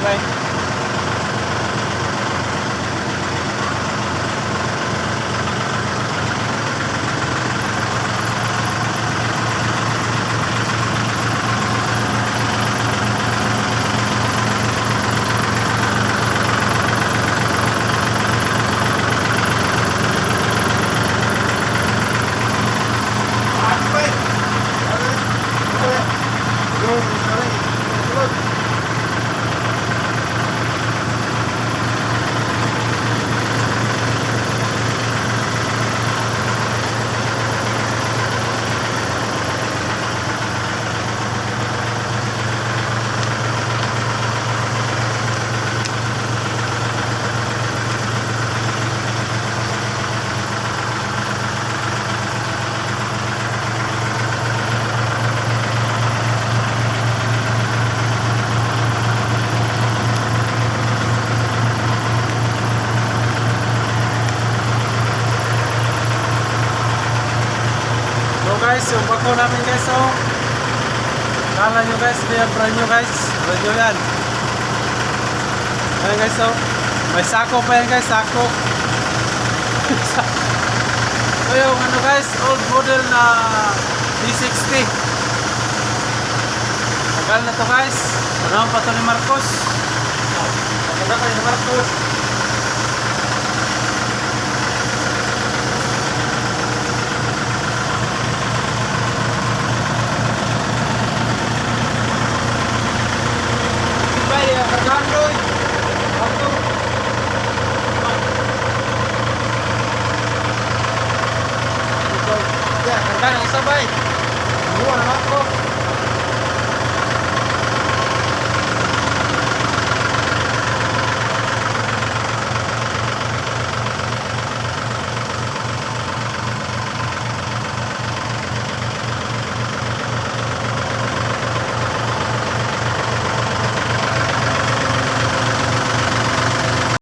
Bye. Guys, yung bako namin guys, oh. Kala nyo guys, kaya brand nyo guys. Brand nyo yan. Ayan guys, oh. May sako pa yan guys, sako. So yung ano guys, old model na D60. Tagal na to guys. Ano pa to ni Marcos? Tagal pa ni Marcos. Kan isabay. Buwan na ako.